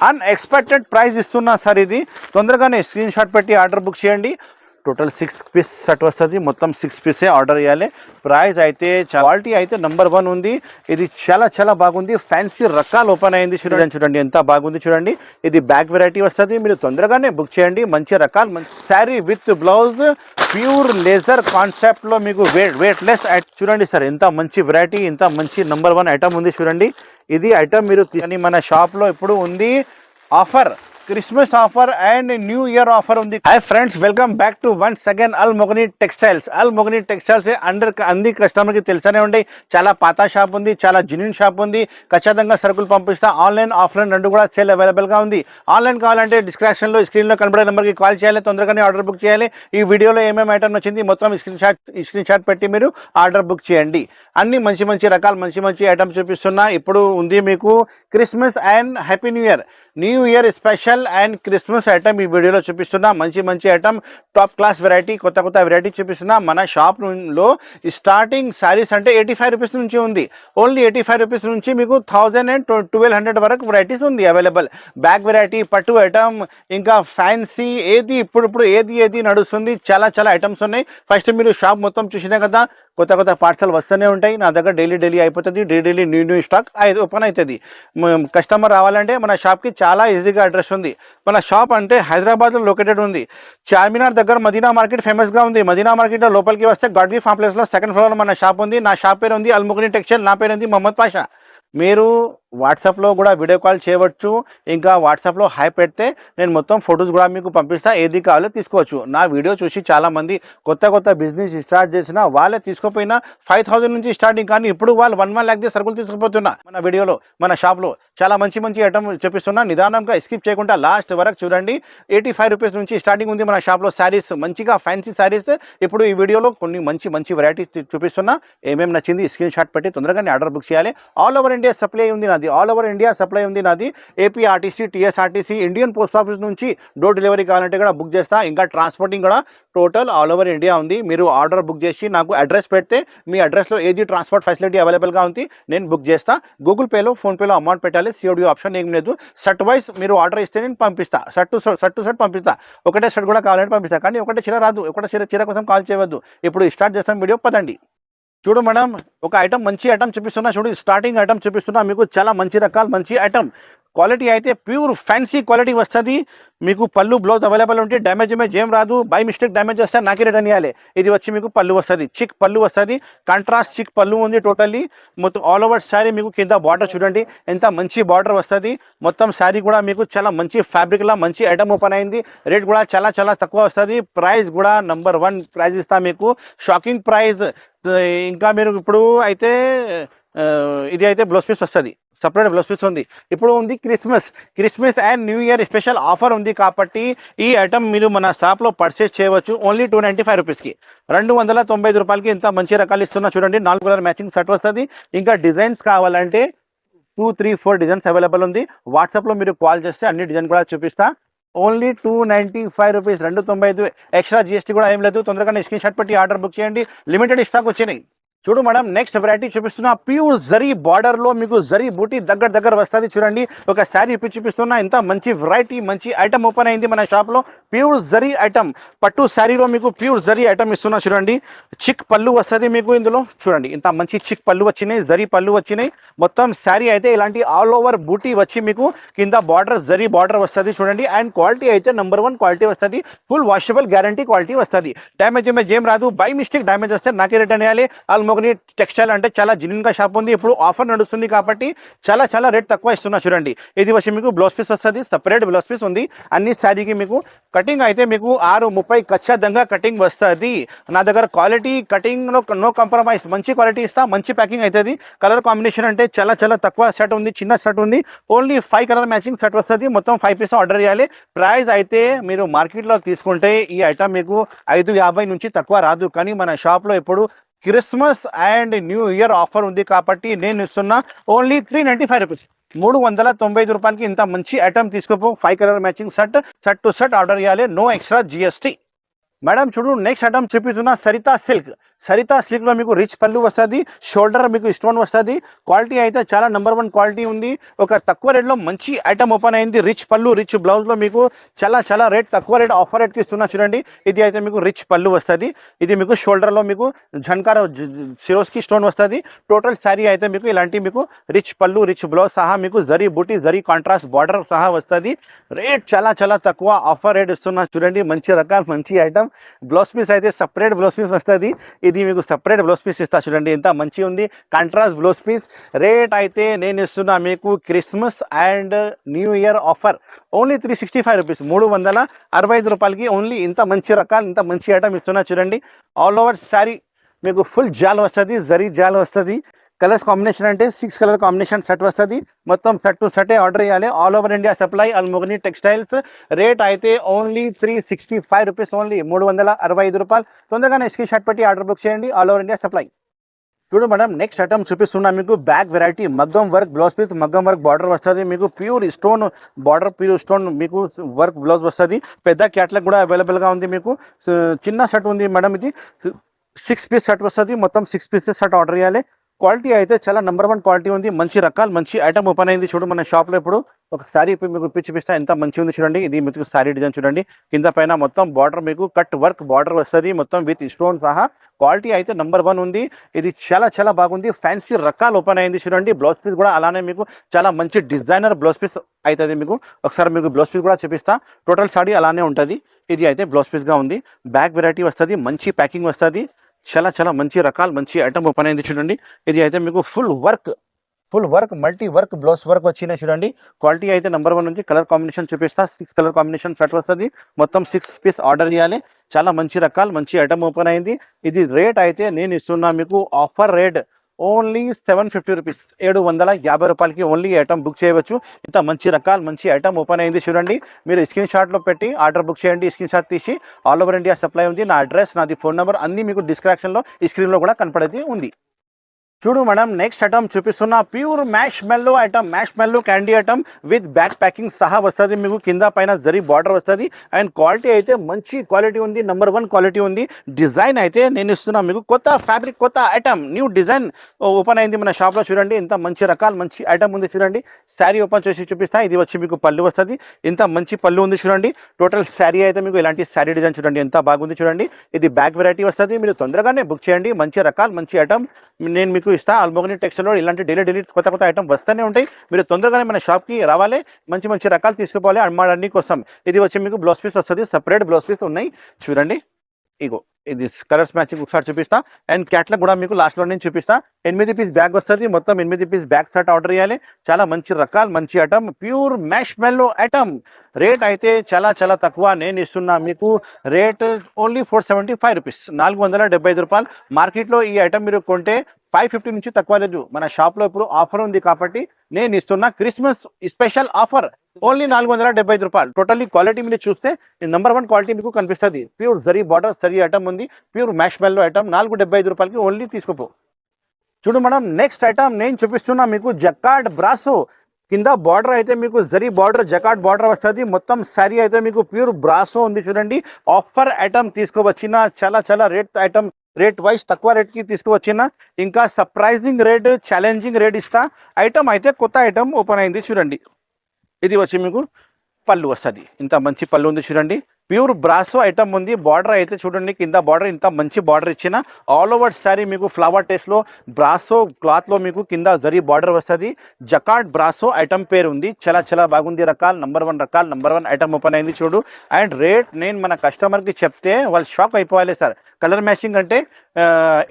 Unexpected price ఇస్తున్నా sir. ఇది తొందరగానే స్క్రీన్ షాట్ పెట్టి ఆర్డర్ బుక్ చేయండి. టోటల్ 6 పీస్ సెట్ వస్తుంది. మొత్తం 6 పీసే ఆర్డర్ చేయాలి. ప్రైస్ అయితే క్వాలిటీ అయితే నెంబర్ 1 ఉంది. ఇది చాలా బాగుంది. ఫ్యాన్సీ రకాలు ఓపెన్ అయింది. చూడండి ఎంత బాగుంది చూడండి. ఇది బ్యాక్ వెరైటీ వస్తుంది. మీరు తొందరగానే బుక్ చేయండి. మంచి రకాలు sari with blouse pure laser కాన్సెప్ట్లో మీకు వెయిట్లెస్. చూడండి సార్ ఎంత మంచి వెరైటీ, ఎంత మంచి నెంబర్ 1 ఐటమ్ ఉంది చూడండి. ఇది ఐటమ్ మీరు మన షాప్లో ఇప్పుడు ఉంది offer, Christmas offer and new year offer ఉంది. Hi friends, welcome back to once again Al Mogani textiles. Al Mogani textiles అన్ని కస్టమర్కి తెలుసనే ఉంటాయి. చాలా పాత షాప్ ఉంది, చాలా జెన్యూన్ షాప్ ఉంది. ఖచ్చితంగా సరుకులు పంపిస్తా. ఆన్లైన్ ఆఫ్లైన్ రెండు కూడా సేల్ అవైలబుల్గా ఉంది. ఆన్లైన్ కావాలంటే డిస్క్రిప్షన్లో స్క్రీన్లో కనబడే నెంబర్కి కాల్ చేయాలి. తొందరగానే ఆర్డర్ బుక్ చేయాలి. ఈ వీడియోలో ఏమేమి ఐటమ్ వచ్చింది మొత్తం స్క్రీన్ షాట్ పెట్టి మీరు ఆర్డర్ బుక్ చేయండి. అన్ని మంచి రకాలు మంచి ఐటమ్స్ చూపిస్తున్నా. ఇప్పుడు ఉంది మీకు Christmas and happy new year special and Christmas item ఈ వీడియోలో చూపిస్తున్నా. మంచి ఐటమ్, టాప్ క్లాస్ వెరైటీ, కొత్త వెరైటీ చూపిస్తున్నా. మన షాప్లో స్టార్టింగ్ శారీస్ అంటే 85 రూపీస్ నుంచి ఉంది. ఓన్లీ 85 రూపీస్ నుంచి మీకు 1000 and 1200 వరకు వెరైటీస్ ఉంది అవైలబుల్. బ్యాక్ వెరైటీ, పట్టు ఐటమ్, ఇంకా ఫ్యాన్సీ, ఏది ఇప్పుడు ఏది నడుస్తుంది. చాలా ఐటమ్స్ ఉన్నాయి. ఫస్ట్ మీరు షాప్ మొత్తం చూసినా కదా, కొత్త పార్సల్ వస్తూనే ఉంటాయి. నా దగ్గర డైలీ అయిపోతుంది. డైలీ న్యూ స్టాక్ ఓపెన్ అవుతుంది. కస్టమర్ రావాలంటే మన షాప్కి చాలా ఈజీగా అడ్రస్ ఉంది. మన షాప్ అంటే హైదరాబాద్లో లొకేటెడ్ ఉంది. చార్మినార్ దగ్గర మదీనా మార్కెట్ ఫేమస్గా ఉంది. మదీనా మార్కెట్లో లోపలికి వస్తే గాడ్వి కాంప్లెక్స్లో సెకండ్ ఫ్లోర్లో మన షాప్ ఉంది. నా షాప్ పేరు ఉంది అల్ మొగనీ టెక్స్టైల్. నా పేరు ఉంది మొహమ్మద్ పాషా. మీరు వాట్సాప్లో కూడా వీడియో కాల్ చేయవచ్చు. ఇంకా వాట్సాప్లో హై పెడితే నేను మొత్తం ఫొటోస్ కూడా మీకు పంపిస్తా. ఏది కావాలో తీసుకోవచ్చు. నా వీడియో చూసి చాలామంది కొత్త బిజినెస్ స్టార్ట్ చేసిన వాళ్ళే తీసుకోపోయినా 5000 నుంచి స్టార్టింగ్, కానీ ఇప్పుడు వాళ్ళు 1 lakh సరుకులు తీసుకుపోతున్నా. మన వీడియోలో మన షాప్లో చాలా మంచి ఐటమ్ చూపిస్తున్నా. నిదానంగా స్కిప్ చేయకుండా లాస్ట్ వరకు చూడండి. 85 రూపీస్ నుంచి స్టార్టింగ్ ఉంది మన షాప్లో శారీస్, మంచిగా ఫ్యాన్సీ శారీస్. ఇప్పుడు ఈ వీడియోలో కొన్ని మంచి వెరైటీస్ చూపిస్తున్నా. ఏమేమి నచ్చింది స్క్రీన్ షాట్ పెట్టి తొందరగానే ఆర్డర్ బుక్ చేయాలి. ఆల్ ఓవర్ ఇండియా సప్లై ఉంది నాది. ఆల్ ఓవర్ ఇండియా సప్లై ఉంది నాది. APRTC, TSRTC, Indian post office నుంచి డోర్ డెలివరీ కావాలంటే కూడా బుక్ చేస్తా. ఇంకా ట్రాన్స్పోర్టింగ్ కూడా టోటల్ ఆల్ ఓవర్ ఇండియా ఉంది. మీరు ఆర్డర్ బుక్ చేసి నాకు అడ్రస్ పెడితే మీ అడ్రస్లో ఏది ట్రాన్స్పోర్ట్ ఫెసిలిటీ అవైలబుల్గా ఉంది నేను బుక్ చేస్తా. గూగుల్ పేలో, ఫోన్పేలో అమౌంట్ పెట్టాలి. సిఓడి ఆప్షన్ ఏం లేదు. షర్ట్ వైజ్ మీరు ఆర్డర్ ఇస్తే నేను పంపిస్తా. షర్ట్ టు షర్ట్ పంపిస్తా. ఒకటే షర్ట్ కూడా కావాలంటే పంపిస్తా. కానీ ఒకటే చీర రాదు. ఒకటే చీర కోసం కాల్ చేయవద్దు. ఇప్పుడు స్టార్ట్ చేస్తాం వీడియో. పదండి. చూడు మేడం, ఒక ఐటమ్ మంచి ఐటమ్ చూపిస్తున్నా. చూడు స్టార్టింగ్ ఐటమ్ చూపిస్తున్నా మీకు. చాలా మంచి రకాలు, మంచి ఐటమ్. క్వాలిటీ అయితే ప్యూర్ ఫ్యాన్సీ క్వాలిటీ వస్తుంది. మీకు పళ్ళు బ్లౌజ్ అవైలబుల్ ఉంటే డ్యామేజ్ ఏం రాదు. బై మిస్టేక్ డ్యామేజ్ వస్తే నాకే రిటర్న్ ఇవ్వాలి. ఇది వచ్చి మీకు పళ్ళు వస్తుంది, చిక్ పళ్ళు వస్తుంది. కాంట్రాస్ట్ చిక్ పళ్ళు ఉంది టోటల్లీ. మొత్తం ఆల్ ఓవర్ శారీ మీకు కింద బార్డర్ చూడండి ఎంత మంచి బార్డర్ వస్తుంది. మొత్తం శారీ కూడా మీకు చాలా మంచి ఫ్యాబ్రిక్లా మంచి ఐటమ్ ఓపెన్ అయింది. రేట్ కూడా చాలా తక్కువ వస్తుంది. ప్రైస్ కూడా నెంబర్ 1 ప్రైస్ ఇస్తా మీకు. Shocking price. ఇంకా మీరు ఇప్పుడు అయితే ఇది అయితే బ్లౌజ్ పీస్ వస్తుంది, సపరేట్ బ్లౌజ్ పీస్ ఉంది. ఇప్పుడు ఉంది Christmas and new year special offer ఉంది కాబట్టి ఈ ఐటమ్ మీరు మన షాప్లో పర్చేస్ చేయవచ్చు. ఓన్లీ 295 రూపీస్కి, 295 రూపాయలకి ఇంత మంచి రకాలు ఇస్తున్నా. చూడండి 4 కలర్ మ్యాచింగ్ సెట్ వస్తుంది. ఇంకా డిజైన్స్ కావాలంటే 2, 3, 4 డిజైన్స్ అవైలబుల్ ఉంది. వాట్సాప్లో మీరు కాల్ చేస్తే అన్ని డిజైన్ కూడా చూపిస్తా. Only 295 rupees, 295. ఎక్స్ట్రా జిఎస్టీ కూడా ఏం లేదు. తొందరగా స్క్రీన్ షాట్ పెట్టి ఆర్డర్ బుక్ చేయండి. లిమిటెడ్ స్టాక్ వచ్చినాయి. చూడు మేడం, నెక్స్ట్ వెరైటీ చూపిస్తున్నా. ప్యూర్ జరీ బార్డర్లో మీకు జరీ బూటీ దగ్గర వస్తుంది. చూడండి ఒక శారీ చూపిస్తున్నా. ఇంత మంచి వెరైటీ, మంచి ఐటమ్ ఓపెన్ అయింది మన షాప్లో. ప్యూర్ జరీ ఐటమ్, పట్టు శారీలో మీకు ప్యూర్ జరీ ఐటమ్ ఇస్తున్నా. చూడండి చిక్ పళ్ళు వస్తుంది మీకు ఇందులో. చూడండి ఇంత మంచి చిక్ పళ్ళు వచ్చినాయి, జరీ పళ్ళు వచ్చినాయి. మొత్తం శారీ అయితే ఇలాంటి ఆల్ ఓవర్ బూటీ వచ్చి మీకు కింద బార్డర్ జరీ బార్డర్ వస్తుంది. చూడండి అండ్ క్వాలిటీ అయితే నెంబర్ 1 క్వాలిటీ వస్తుంది. ఫుల్ వాషబుల్ గ్యారంటీ క్వాలిటీ వస్తుంది. డ్యామేజ్ ఏం రాదు. బై మిస్టేక్ డ్యామేజ్ వస్తే నాకే రిటర్న్ చేయాలి. అల్ మొగనీ టెక్స్టైల్ అంటే చాలా జెన్యూన్గా షాప్ ఉంది. ఇప్పుడు ఆఫర్ నడుస్తుంది కాబట్టి చాలా రేట్ తక్కువ ఇస్తున్నా. చూడండి ఇది వచ్చి మీకు బ్లౌజ్ పీస్ వస్తుంది, సపరేట్ బ్లౌజ్ పీస్ ఉంది. అన్ని శారీకి మీకు కటింగ్ అయితే మీకు 6:30 ఖచ్చితంగా కటింగ్ వస్తుంది. నా దగ్గర క్వాలిటీ కటింగ్లో నో కాంప్రమైజ్. మంచి క్వాలిటీ ఇస్తా, మంచి ప్యాకింగ్ అవుతుంది. కలర్ కాంబినేషన్ అంటే చాలా తక్కువ సెట్ ఉంది, చిన్న సెట్ ఉంది. ఓన్లీ 5 కలర్ మ్యాచింగ్ సెట్ వస్తుంది. మొత్తం 5 పీస్ ఆర్డర్ చేయాలి. ప్రైస్ అయితే మీరు మార్కెట్లో తీసుకుంటే ఈ ఐటమ్ మీకు 550 నుంచి తక్కువ రాదు. కానీ మన షాప్లో ఇప్పుడు Christmas and new year offer ఉంది కాబట్టి నేను ఇస్తున్నా ఓన్లీ 395 రూపీస్. 395 రూపాయలకి ఇంత మంచి ఐటమ్ తీసుకోపో. 5 colour matching set to set order చేయాలి. No extra GST. మేడం చూడు నెక్స్ట్ ఐటమ్ చూపిస్తున్నా సరితా సిల్క్ లో మీకు రిచ్ పళ్ళు వస్తుంది, షోల్డర్ మీకు స్టోన్ వస్తుంది. క్వాలిటీ అయితే చాలా నెంబర్ 1 క్వాలిటీ ఉంది. ఒక తక్కువ రేట్లో మంచి ఐటమ్ ఓపెన్ అయింది. రిచ్ పళ్ళు రిచ్ బ్లౌజ్ లో మీకు చాలా రేట్ తక్కువ రేట్ ఆఫర్ రేట్కి ఇస్తున్నా చూడండి. ఇది అయితే మీకు రిచ్ పళ్ళు వస్తుంది. ఇది మీకు షోల్డర్ లో మీకు ఝన్కార్ సిరోస్కి స్టోన్ వస్తుంది. టోటల్ శారీ అయితే మీకు ఇలాంటి మీకు రిచ్ పళ్ళు రిచ్ బ్లౌజ్ సహా మీకు జరీ బూటీ జరీ కాంట్రాస్ట్ బార్డర్ సహా వస్తుంది. రేట్ చాలా తక్కువ ఆఫర్ రేట్ ఇస్తున్నా చూడండి. మంచి రకాల మంచి ఐటమ్. బ్లౌజ్ పీస్ అయితే సపరేట్ బ్లౌజ్ పీస్ వస్తుంది. ఇది మీకు సపరేట్ బ్లౌజ్ పీస్ ఇస్తా చూడండి, ఎంత మంచి ఉంది. Contrast blouse piece. రేట్ అయితే నేను ఇస్తున్నా మీకు Christmas and new year offer only 365 rupees, 365 రూపాయలకి ఓన్లీ ఇంత మంచి రకాలు ఇంత మంచి ఐటమ్ ఇస్తున్నా చూడండి. ఆల్ ఓవర్ శారీ మీకు ఫుల్ జాల్ వస్తుంది, జరీ జాల్ వస్తుంది. కలర్స్ కాంబినేషన్ అంటే 6 కలర్ కాంబినేషన్ సెట్ వస్తుంది. మొత్తం సెట్ టు సెటే ఆర్డర్ చేయాలి. All over India supply Almogani textiles. Rate అయితే ఓన్లీ 365 రూపీస్, ఓన్లీ 365 రూపాయలు. తొందరగానే స్క్రీన్ షాట్ పెట్టి ఆర్డర్ బుక్ చేయండి. All over India supply. చూడు మేడం నెక్స్ట్ ఐటమ్ చూపిస్తున్నా మీకు బ్యాక్ వెరైటీ మగ్గం వర్క్ బ్లౌజ్ పీస్, మగ్గం వర్క్ బార్డర్ వస్తుంది. మీకు pure stone border, pure stone మీకు వర్క్ బ్లౌజ్ వస్తుంది. పెద్ద క్యాట్లాగ్ కూడా అవైలబుల్గా ఉంది. మీకు చిన్న షర్ట్ ఉంది మేడం, ఇది 6 పీస్ షర్ట్ వస్తుంది. మొత్తం 6 పీసెస్ షర్ట్ ఆర్డర్ చేయాలి. క్వాలిటీ అయితే చాలా నెంబర్ 1 క్వాలిటీ ఉంది. మంచి రకాలు మంచి ఐటమ్ ఓపెన్ అయింది. చూడు మన షాప్లో ఇప్పుడు ఒక శారీ మీకు చూపిస్తా, ఎంత మంచి ఉంది చూడండి. ఇది మీకు శారీ డిజైన్ చూడండి. కింద పైన మొత్తం బార్డర్ మీకు కట్ వర్క్ బార్డర్ వస్తుంది, మొత్తం విత్ స్టోన్ సహా. క్వాలిటీ అయితే నెంబర్ 1 ఉంది. ఇది చాలా బాగుంది. ఫ్యాన్సీ రకాలు ఓపెన్ అయింది చూడండి. బ్లౌజ్ పీస్ కూడా అలానే మీకు చాలా మంచి డిజైనర్ బ్లౌజ్ పీస్ అవుతుంది. మీకు ఒకసారి మీకు బ్లౌజ్ పీస్ కూడా చూపిస్తా. టోటల్ శారీ అలానే ఉంటుంది. ఇది అయితే బ్లౌజ్ పీస్గా ఉంది. బ్యాక్ వెరైటీ వస్తుంది, మంచి ప్యాకింగ్ వస్తుంది. చాలా మంచి రకాలు మంచి ఐటమ్ ఓపెన్ అయింది చూడండి. ఇది అయితే మీకు full work multi work blouse work వచ్చినాయి చూడండి. క్వాలిటీ అయితే నెంబర్ 1 నుంచి. కలర్ కాంబినేషన్ చూపిస్తా. 6 కలర్ కాంబినేషన్ సెట్ వస్తుంది. మొత్తం 6 పీస్ ఆర్డర్ చేయాలి. చాలా మంచి రకాలు మంచి ఐటమ్ ఓపెన్ అయింది. ఇది రేట్ అయితే నేను ఇస్తున్నా మీకు ఆఫర్ రేట్ ఓన్లీ 750 రూపీస్, 750 రూపాయలకి ఓన్లీ ఐటమ్ బుక్ చేయవచ్చు. ఇంత మంచి రకాలు మంచి ఐటమ్ ఓపెన్ అయింది చూడండి. మీరు స్క్రీన్ షాట్లో పెట్టి ఆర్డర్ బుక్ చేయండి. స్క్రీన్ షాట్ తీసి ఆల్ ఓవర్ ఇండియా సప్లై ఉంది. నా అడ్రస్ నాది ఫోన్ నెంబర్ అన్నీ మీకు డిస్క్రిప్షన్లో ఈ స్క్రీన్లో కూడా కనపడేది ఉంది. చూడు మేడం నెక్స్ట్ ఐటమ్ చూపిస్తున్నా ప్యూర్ మ్యాష్ మెల్లో ఐటమ్, మ్యాష్ మెల్లో candy item with back packing సహా వస్తుంది. మీకు కింద పైన జరీ బార్డర్ వస్తుంది. అండ్ క్వాలిటీ అయితే మంచి క్వాలిటీ ఉంది, నెంబర్ 1 క్వాలిటీ ఉంది. డిజైన్ అయితే నేను ఇస్తున్నా మీకు కొత్త ఫ్యాబ్రిక్, కొత్త ఐటమ్, న్యూ డిజైన్ ఓపెన్ అయింది మన షాప్లో చూడండి. ఇంత మంచి రకాలు మంచి ఐటమ్ ఉంది చూడండి. శారీ ఓపెన్ చేసి చూపిస్తా. ఇది వచ్చి మీకు పళ్ళు వస్తుంది. ఇంత మంచి పళ్ళు ఉంది చూడండి. టోటల్ శారీ అయితే మీకు ఇలాంటి శారీ డిజైన్ చూడండి, ఎంత బాగుంది చూడండి. ఇది బ్యాక్ వెరైటీ వస్తుంది. మీరు తొందరగానే బుక్ చేయండి. మంచి రకాలు మంచి ఐటమ్ నేను మీకు ఇస్తా. అల్మోగని టెక్స్టైల్లో ఇలాంటి డైలీ కొత్త ఐటమ్ వస్తూనే ఉంటాయి. మీరు తొందరగానే మన షాప్కి రావాలి. మంచి రకాలు తీసుకుపోవాలి అమ్మాడన్ని కోసం. ఇది వచ్చి మీకు బ్లౌజ్ పీస్ వస్తుంది. సపరేట్ బ్లౌజ్ పీస్ ఉన్నాయి చూడండి. ఇగో ఇది కలర్స్ మ్యాచింగ్ ఒకసారి చూపిస్తా. అండ్ క్యాట్లాగ్ కూడా మీకు లాస్ట్లో నేను చూపిస్తా. 8 పీస్ బ్యాగ్ వస్తుంది. మొత్తం 8 పీస్ బ్యాగ్ సెట్ ఆర్డర్ చేయాలి. చాలా మంచి రకాలు మంచి ఐటమ్, ప్యూర్ మ్యాష్ మెల్లో ఐటమ్. రేట్ అయితే చాలా తక్కువ. నేను ఇస్తున్నా మీకు రేట్ ఓన్లీ 475 రూపీస్, 475 రూపాయలు. మార్కెట్లో ఈ ఐటమ్ మీరు కొంటే 550 నుంచి తక్కువ లేదు. మన షాప్లో ఇప్పుడు ఆఫర్ ఉంది కాబట్టి నేను ఇస్తున్నా క్రిస్మస్ స్పెషల్ ఆఫర్ ఓన్లీ 475 రూపాయలు. టోటల్లీ క్వాలిటీ మీరు చూస్తే నెంబర్ 1 క్వాలిటీ మీకు కనిపిస్తుంది. Pure zari border zari item ఉంది. ప్యూర్ మ్యాష్ మెల్లో ఐటమ్ 475 రూపాయలకి ఓన్లీ తీసుకోపో. చూడు మేడం నెక్స్ట్ ఐటమ్ నేను చూపిస్తున్నా మీకు జకార్డ్ బ్రాసో. కింద బార్డర్ అయితే మీకు జరీ బార్డర్ జకార్డ్ బార్డర్ వస్తుంది. మొత్తం శారీ అయితే మీకు ప్యూర్ బ్రాసో ఉంది చూడండి. ఆఫర్ ఐటమ్ తీసుకోవచ్చిన చాలా రేట్ ఐటమ్, రేట్ వైజ్ తక్కువ రేట్కి తీసుకువచ్చిన. ఇంకా సర్ప్రైజింగ్ రేట్ ఛాలెంజింగ్ రేట్ ఇస్తా. ఐటమ్ అయితే కొత్త ఐటమ్ ఓపెన్ అయింది చూడండి. ఇది వచ్చి మీకు పళ్ళు వస్తుంది. ఇంత మంచి పళ్ళు ఉంది చూడండి. ప్యూర్ బ్రాసో ఐటమ్ ఉంది. బార్డర్ అయితే చూడండి, కింద బార్డర్ ఇంత మంచి బార్డర్ ఇచ్చిన. ఆల్ ఓవర్ శారీ మీకు ఫ్లవర్ టేస్ట్లో బ్రాసో క్లాత్లో మీకు కింద జరీ బార్డర్ వస్తుంది. జకార్డ్ బ్రాసో ఐటమ్ పేరు ఉంది. చాలా బాగుంది. రకాలు నెంబర్ 1 ఐటమ్ ఓపెన్ అయింది చూడు. అండ్ రేట్ నేను మన కస్టమర్కి చెప్తే వాళ్ళు షాక్ అయిపోవాలి. సార్ కలర్ మ్యాచింగ్ అంటే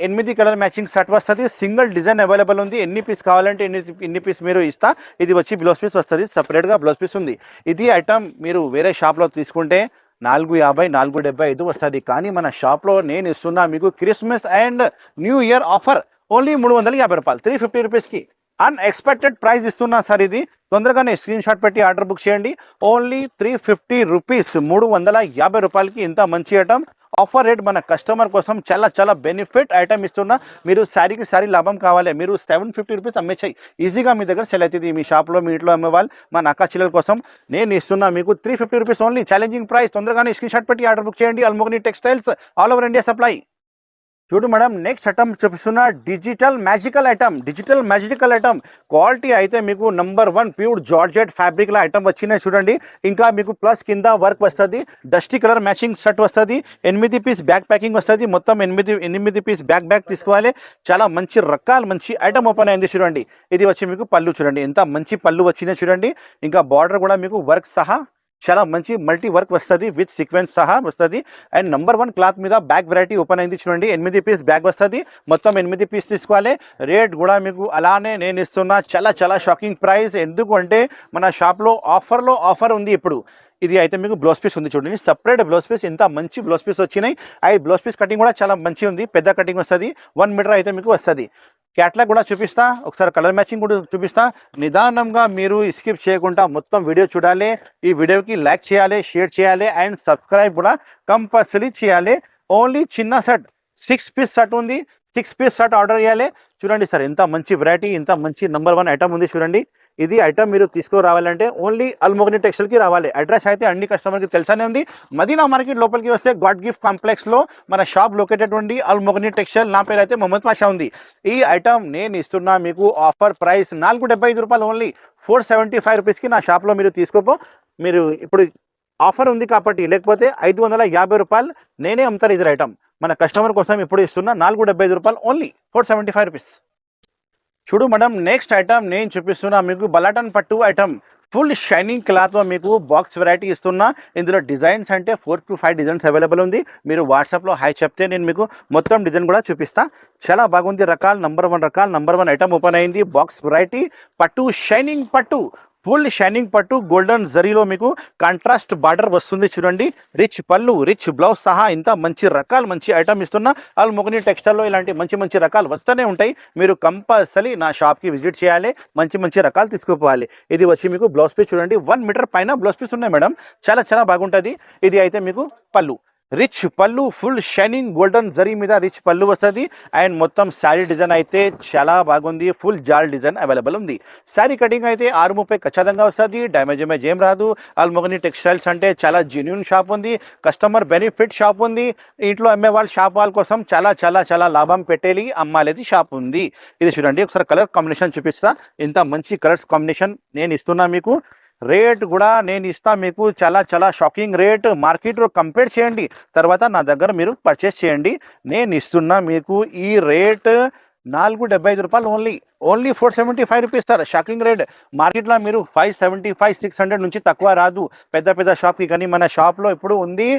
8 కలర్ మ్యాచింగ్ సెట్ వస్తుంది. సింగిల్ డిజైన్ అవైలబుల్ ఉంది. ఎన్ని పీస్ కావాలంటే ఎన్ని పీస్ మీరు ఇస్తా. ఇది వచ్చి బ్లౌజ్ పీస్ వస్తుంది. సపరేట్గా బ్లౌజ్ పీస్ ఉంది. ఇది ఐటమ్ మీరు వేరే షాప్లో తీసుకుంటే 450, 475 వస్తుంది. కానీ మన షాప్లో నేను ఇస్తున్నా మీకు Christmas and new year offer only 350 రూపాయలు, 350 రూపీస్కి అన్ఎక్స్పెక్టెడ్ ప్రైస్ ఇస్తున్నా సార్. ఇది తొందరగానే స్క్రీన్ షాట్ పెట్టి ఆర్డర్ బుక్ చేయండి. ఓన్లీ 350 రూపీస్, 350 రూపాయలకి ఇంత మంచి ఐటమ్ ఆఫర్ రేట్ మన కస్టమర్ కోసం చాలా చాలా బెనిఫిట్ ఐటమ్ ఇస్తున్నా. మీరు శారీకి శారీ లాభం కావాలి, మీరు 750 రూపీస్ అమ్మేచ్చాయి ఈజీగా మీ దగ్గర సెల్ అవుతుంది. మీ షాప్లో మీ ఇంట్లో అమ్మేవాళ్ళు మన అక్క చెల్లెల కోసం నేను ఇస్తున్నా మీకు 350 రూపీస్ ఓన్లీ. Challenging price. తొందరగానే స్క్రీన్ షాట్ పెట్టి ఆర్డర్ బుక్ చేయండి. Almogani textiles, all over India supply. చూడు మేడం, నెక్స్ట్ ఐటమ్ చూపిస్తున్నా డిజిటల్ మ్యాజికల్ ఐటమ్. క్వాలిటీ అయితే మీకు నంబర్ 1 ప్యూర్ జార్జెట్ ఫ్యాబ్రిక్ లా ఐటమ్ వచ్చినాయి చూడండి. ఇంకా మీకు ప్లస్ కింద వర్క్ వస్తుంది, డస్టీ కలర్ మ్యాచింగ్ షర్ట్ వస్తుంది, 8 పీస్ బ్యాక్ ప్యాకింగ్ వస్తుంది. మొత్తం 8 పీస్ బ్యాక్ తీసుకోవాలి. చాలా మంచి రకాల మంచి ఐటమ్ ఓపెన్ అయింది చూడండి. ఇది వచ్చి మీకు పళ్ళు చూడండి, ఎంత మంచి పళ్ళు వచ్చినాయి చూడండి. ఇంకా బార్డర్ కూడా మీకు వర్క్ సహా చాలా మంచి మల్టీ వర్క్ వస్తుంది, విత్ సీక్వెన్స్ సహా వస్తుంది. అండ్ నంబర్ 1 క్లాత్ మీద బ్యాగ్ వెరైటీ ఓపెన్ అయింది చూడండి. 8 పీస్ బ్యాగ్ వస్తుంది, మొత్తం 8 పీస్ తీసుకోవాలి. రేట్ కూడా మీకు అలానే నేను ఇస్తున్నా, చాలా చాలా షాకింగ్ ప్రైస్. ఎందుకు అంటే మన షాప్లో ఆఫర్ ఉంది ఇప్పుడు. ఇది అయితే మీకు బ్లౌజ్ పీస్ ఉంది చూడండి, సపరేట్ బ్లౌజ్ పీస్. ఎంత మంచి బ్లౌజ్ పీస్ వచ్చినాయి. ఈ బ్లౌజ్ పీస్ కటింగ్ కూడా చాలా మంచి ఉంది, పెద్ద కటింగ్ వస్తుంది, 1 మీటర్ అయితే మీకు వస్తుంది. క్యాట్లాగ్ కూడా చూపిస్తా, ఒకసారి కలర్ మ్యాచింగ్ కూడా చూపిస్తా. నిదానంగా మీరు స్కిప్ చేయకుండా మొత్తం వీడియో చూడాలి. ఈ వీడియోకి లైక్ చేయాలి, షేర్ చేయాలి అండ్ సబ్స్క్రైబ్ కూడా కంపల్సరీ చేయాలి. ఓన్లీ చిన్న సెట్ 6 పీస్ సెట్ ఉంది, 6 పీస్ సెట్ ఆర్డర్ చేయాలి. చూడండి సార్, ఎంత మంచి వెరైటీ, ఎంత మంచి నంబర్ 1 ఐటమ్ ఉంది చూడండి. ఇది ఐటమ్ మీరు తీసుకురావాలంటే ఓన్లీ అల్మోగ్ని టెక్స్టైల్కి రావాలి. అడ్రస్ అయితే అన్ని కస్టమర్కి తెలుసానే ఉంది. మదీనా మార్కెట్ లోపలికి వస్తే గాడ్ గిఫ్ట్ కాంప్లెక్స్లో మన షాప్ లొకేటెడ్ ఉంది, అల్మోగ్ని టెక్స్టైల్. నా పేరు అయితే మొహమ్మద్ పాషా ఉంది. ఈ ఐటమ్ నేను ఇస్తున్నా మీకు ఆఫర్ ప్రైస్ 475 రూపాయలు ఓన్లీ. 475 రూపీస్కి నా షాప్లో మీరు తీసుకోపో. మీరు ఇప్పుడు ఆఫర్ ఉంది కాబట్టి, లేకపోతే 550 రూపాయలు నేనే అమ్ముతాను ఇది ఐటమ్. మన కస్టమర్ కోసం ఇప్పుడు ఇస్తున్నా 475 రూపాయలు ఓన్లీ, 475 రూపీస్. చూడు మేడం, నెక్స్ట్ ఐటమ్ నేను చూపిస్తున్నా మీకు బలాటన్ పట్టు ఐటమ్. ఫుల్ షైనింగ్ క్లాత్లో మీకు బాక్స్ వెరైటీ ఇస్తున్నా. ఇందులో డిజైన్స్ అంటే 4 to 5 డిజైన్స్ అవైలబుల్ ఉంది. మీరు వాట్సాప్లో హాయ్ చెప్తే నేను మీకు మొత్తం డిజైన్ కూడా చూపిస్తా. చాలా బాగుంది రకాలు, నంబర్ 1 ఐటమ్ ఓపెన్ అయింది. బాక్స్ వెరైటీ పట్టు, షైనింగ్ పట్టు, ఫుల్ షైనింగ్ పట్టు, గోల్డెన్ జరీలో మీకు కాంట్రాస్ట్ బార్డర్ వస్తుంది చూడండి. రిచ్ పళ్ళు, రిచ్ బ్లౌజ్ సహా ఇంత మంచి రకాలు మంచి ఐటమ్ ఇస్తున్నా. అల్మోగ్ని టెక్స్టైల్లో ఇలాంటి మంచి రకాలు వస్తూనే ఉంటాయి. మీరు కంపల్సరీ నా షాప్కి విజిట్ చేయాలి, మంచి రకాలు తీసుకుపోవాలి. ఇది వచ్చి మీకు బ్లౌజ్ పీస్ చూడండి, 1 మీటర్ పైన బ్లౌజ్ పీస్ ఉన్నాయి మేడం, చాలా బాగుంటుంది. ఇది అయితే మీకు పళ్ళు, రిచ్ పళ్ళు, ఫుల్ షైనింగ్ గోల్డెన్ జరీ మీద రిచ్ పళ్ళు వస్తుంది. అండ్ మొత్తం శారీ డిజైన్ అయితే చాలా బాగుంది, ఫుల్ జాల్ డిజైన్ అవైలబుల్ ఉంది. శారీ కటింగ్ అయితే 630 ఖచ్చితంగా వస్తుంది, డ్యామేజ్ ఏం రాదు. అల్మోగ్ని టెక్స్టైల్స్ అంటే చాలా జెన్యూన్ షాప్ ఉంది, కస్టమర్ బెనిఫిట్ షాప్ ఉంది. ఇంట్లో అమ్మే వాళ్ళ షాప్ వాళ్ళ కోసం చాలా లాభం పెట్టేది అమ్మాలేది షాప్ ఉంది. ఇది చూడండి, ఒకసారి కలర్ కాంబినేషన్ చూపిస్తా. ఇంత మంచి కలర్స్ కాంబినేషన్ నేను ఇస్తున్నా మీకు. రేట్ కూడా నేను ఇస్తా మీకు చాలా షాకింగ్ రేట్. మార్కెట్లో కంపేర్ చేయండి, తర్వాత నా దగ్గర మీరు పర్చేస్ చేయండి. నేను ఇస్తున్నా మీకు ఈ రేట్ 475 రూపాయలు only 475 rupees sir. Shocking rate. మార్కెట్లో మీరు 575, 600 నుంచి తక్కువ రాదు పెద్ద షాప్కి. కానీ మన షాప్లో ఇప్పుడు ఉంది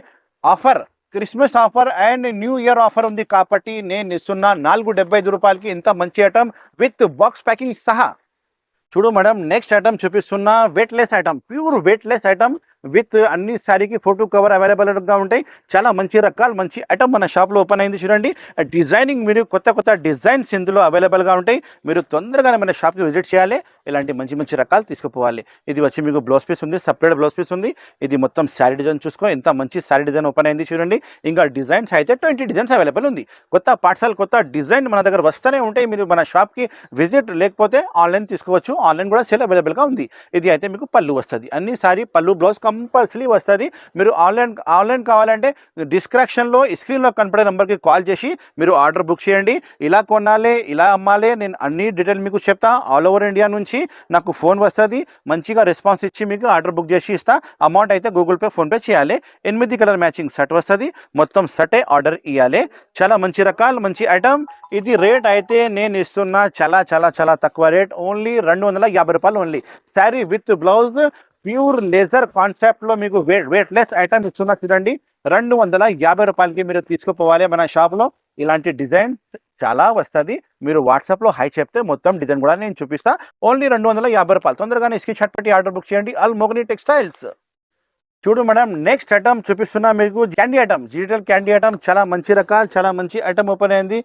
offer, Christmas offer and new year offer ఉంది కాబట్టి నేను ఇస్తున్నా 475 రూపాయలకి ఇంత మంచి ఐటమ్ విత్ బాక్స్ ప్యాకింగ్ సహా. చూడు మేడం, నెక్స్ట్ ఐటమ్ చూపిస్తున్నా weightless item, pure weightless item with అన్ని శారీకి ఫోటో కవర్ అవైలబుల్గా ఉంటాయి. చాలా మంచి రకాలు మంచి ఐటమ్ మన షాప్లో ఓపెన్ అయింది చూడండి. డిజైనింగ్ మీరు కొత్త డిజైన్స్ ఇందులో అవైలబుల్గా ఉంటాయి. మీరు తొందరగానే మన షాప్కి విజిట్ చేయాలి, ఇలాంటి మంచి రకాలు తీసుకుపోవాలి. ఇది వచ్చి మీకు బ్లౌజ్ పీస్ ఉంది, సపరేట్ బ్లౌజ్ పీస్ ఉంది. ఇది మొత్తం శారీ డిజైన్ చూసుకో, ఎంత మంచి శారీ డిజైన్ ఓపెన్ అయింది చూడండి. ఇంకా డిజైన్స్ అయితే 20 డిజైన్స్ అవైలబుల్ ఉంది. కొత్త పార్సల్, కొత్త డిజైన్ మన దగ్గర వస్తూనే ఉంటాయి. మీరు మన షాప్కి విజిట్ లేకపోతే ఆన్లైన్ తీసుకోవచ్చు, ఆన్లైన్ కూడా సేల్ అవైలబుల్గా ఉంది. ఇది అయితే మీకు పళ్ళు వస్తుంది, అన్ని సారీ పళ్ళు బ్లౌజ్ కంపల్సరీ వస్తుంది. మీరు ఆన్లైన్ కావాలంటే డిస్క్రిప్షన్లో స్క్రీన్లో కనపడే నెంబర్కి కాల్ చేసి మీరు ఆర్డర్ బుక్ చేయండి. ఇలా కొనాలి, ఇలా అమ్మాలి, నేను అన్ని డీటెయిల్ మీకు చెప్తా. ఆల్ ఓవర్ ఇండియా నుంచి నాకు ఫోన్ వస్తుంది, మంచిగా రెస్పాన్స్ ఇచ్చి మీకు ఆర్డర్ బుక్ చేసి ఇస్తా. అమౌంట్ అయితే గూగుల్ పే, ఫోన్పే చేయాలి. 8 కలర్ మ్యాచింగ్ సెట్ వస్తుంది, మొత్తం సెటే ఆర్డర్ ఇవ్వాలి. చాలా మంచి రకాలు మంచి ఐటమ్. ఇది రేట్ అయితే నేను ఇస్తున్నా చాలా తక్కువ రేట్, ఓన్లీ 250 రూపాయలు only. Sari with blouse pure laser కాన్సెప్ట్లో మీకు వెయిట్లెస్ ఐటమ్ ఇస్తున్నా చూడండి. 250 రూపాయలకి మీరు తీసుకుపోవాలి. మన షాప్లో ఇలాంటి డిజైన్ చాలా వస్తుంది. మీరు వాట్సాప్లో హై చెప్తే మొత్తం డిజైన్ కూడా నేను చూపిస్తా. ఓన్లీ 250 రూపాయలు. తొందరగానే స్క్రీన్ షాట్ పెట్టి ఆర్డర్ బుక్ చేయండి. అల్మోగ్ని టెక్స్టైల్స్. చూడు మేడం, నెక్స్ట్ ఐటమ్ చూపిస్తున్నా మీకు candy item, digital candy item. చాలా మంచి రకాలు, చాలా మంచి ఐటమ్ ఓపెన్ అయింది.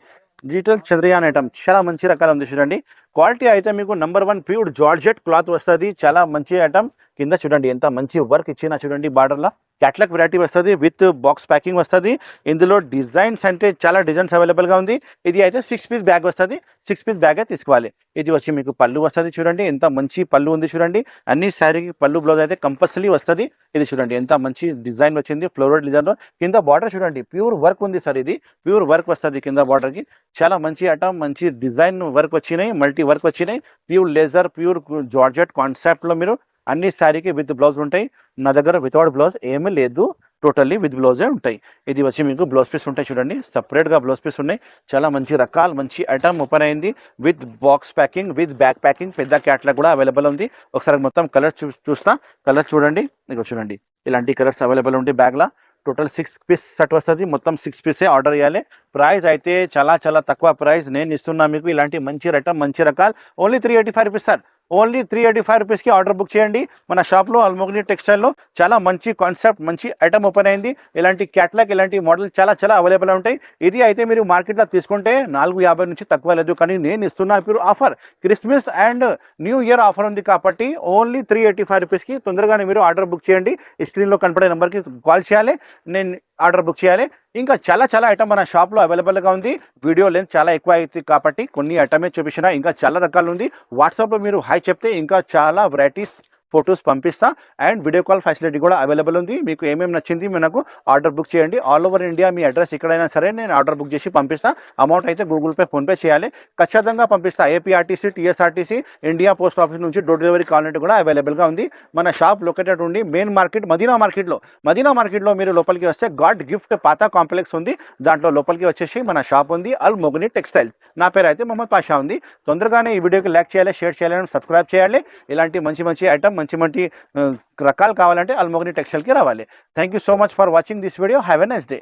డిజిటల్ చంద్రయాన్ ఐటమ్ చాలా మంచి రకాలు ఉంది చూడండి. క్వాలిటీ అయితే మీకు నంబర్ 1 ప్యూర్ జార్జెట్ క్లాత్ వస్తుంది, చాలా మంచి ఐటమ్. కింద చూడండి ఎంత మంచి వర్క్ ఇచ్చినా చూడండి బార్డర్లో క్యాట్లాగ్ వెరైటీ వస్తుంది విత్ బాక్స్ ప్యాకింగ్ వస్తుంది. ఇందులో డిజైన్స్ అంటే చాలా డిజైన్స్ అవైలబుల్గా ఉంది. ఇది అయితే 6 పీస్ బ్యాగ్ వస్తుంది. 6 పీస్ బ్యాగే తీసుకోవాలి. ఇది వచ్చి మీకు పళ్ళు వస్తుంది చూడండి ఎంత మంచి పళ్ళు ఉంది చూడండి. అన్ని శారీకి పళ్ళు బ్లౌజ్ అయితే కంపల్సరీ వస్తుంది. ఇది చూడండి ఎంత మంచి డిజైన్ వచ్చింది ఫ్లోరల్ డిజైన్లో. కింద బార్డర్ చూడండి ప్యూర్ వర్క్ ఉంది సార్. ఇది ప్యూర్ వర్క్ వస్తుంది కింద బార్డర్కి. చాలా మంచి ఐటమ్ మంచి డిజైన్ వర్క్ వచ్చినాయి మల్టీ వర్క్ వచ్చినాయి. ప్యూర్ లేజర్ ప్యూర్ జార్జెట్ కాన్సెప్ట్లో మీరు అన్ని శారీకి విత్ బ్లౌజ్ ఉంటాయి. నా దగ్గర వితౌట్ బ్లౌజ్ ఏమీ లేదు, టోటల్లీ విత్ బ్లౌజే ఉంటాయి. ఇది వచ్చి మీకు బ్లౌజ్ పీస్ ఉంటాయి చూడండి సపరేట్గా బ్లౌజ్ పీస్ ఉన్నాయి. చాలా మంచి రకాలు మంచి ఐటమ్ ఓపెన్ అయింది with box packing with back packing. పెద్ద క్యాట్లాగ్ కూడా అవైలబుల్ ఉంది. ఒకసారి మొత్తం కలర్స్ చూస్తా. కలర్ చూడండి ఇక చూడండి ఇలాంటి కలర్స్ అవైలబుల్ ఉంటాయి బ్యాగ్లో. టోటల్ 6 పీస్ సెట్ వస్తుంది. మొత్తం 6 పీసే ఆర్డర్ చేయాలి. ప్రైస్ అయితే చాలా చాలా తక్కువ ప్రైస్ నేను ఇస్తున్నా మీకు. ఇలాంటి మంచి ఐటమ్ మంచి రకాలు ఓన్లీ 385 రూపీస్ సార్. ఓన్లీ 385 రూపీస్కి ఆర్డర్ బుక్ చేయండి. మన షాప్లో అల్మోగ్ని టెక్స్టైల్లో చాలా మంచి కాన్సెప్ట్ మంచి ఐటమ్ ఓపెన్ అయింది. ఇలాంటి క్యాట్లాగ్ ఇలాంటి మోడల్ చాలా చాలా అవైలబుల్ ఉంటాయి. ఇది అయితే మీరు మార్కెట్లో తీసుకుంటే 450 నుంచి తక్కువ లేదు. కానీ నేను ఇస్తున్నా ఇప్పుడు offer Christmas and new year offer ఉంది కాబట్టి ఓన్లీ 385 రూపీస్కి తొందరగానే మీరు ఆర్డర్ బుక్ చేయండి. ఈ స్క్రీన్లో కనపడే నెంబర్కి కాల్ చేయాలి, నేను ఆర్డర్ బుక్ చేయాలి. ఇంకా చాలా చాలా ఐటమ్ మన షాప్లో అవైలబుల్గా ఉంది. వీడియో లెంత్ చాలా ఎక్కువ అవుతుంది కాబట్టి కొన్ని ఐటమే చూపించిన. ఇంకా చాలా రకాలు ఉంది. వాట్సాప్లో మీరు హాయ్ చెప్తే ఇంకా చాలా వెరైటీస్ ఫొటోస్ పంపిస్తా. అండ్ వీడియో కాల్ ఫెసిలిటీ కూడా అవైలబుల్ ఉంది. మీకు ఏమేమి నచ్చింది నాకు ఆర్డర్ బుక్ చేయండి. ఆల్ ఓవర్ ఇండియా మీ అడ్రస్ ఎక్కడైనా సరే నేను ఆర్డర్ బుక్ చేసి పంపిస్తా. అమౌంట్ అయితే గూగుల్ పే ఫోన్పే చేయాలి. ఖచ్చితంగా పంపిస్తా. APRTC TSRTC India post office నుంచి డోర్ డెలివరీ కావాలంటే కూడా అవైలబుల్గా ఉంది. మన షాప్ లొకేటెడ్ ఉంది మెయిన్ మార్కెట్ మదీనా మార్కెట్లో మీరు లోపలికి వస్తే గాడ్ గిఫ్ట్ పాత కాంప్లెక్స్ ఉంది. దాంట్లో లోపలికి వచ్చేసి మన షాప్ ఉంది అల్మోగ్ని టెక్స్టైల్స్. నా పేరు అయితే మొహమ్మద్ పాషా ఉంది. తొందరగానే ఈ వీడియోకి లైక్ చేయాలి, షేర్ చేయాలి, సబ్స్క్రైబ్ చేయాలి. ఇలాంటి మంచి ఐటమ్ మంచి రకాలు కావాలంటే అల్మోగ్ని టెక్స్టైల్కి రావాలి. Thank you so much for watching this video. Have a nice day.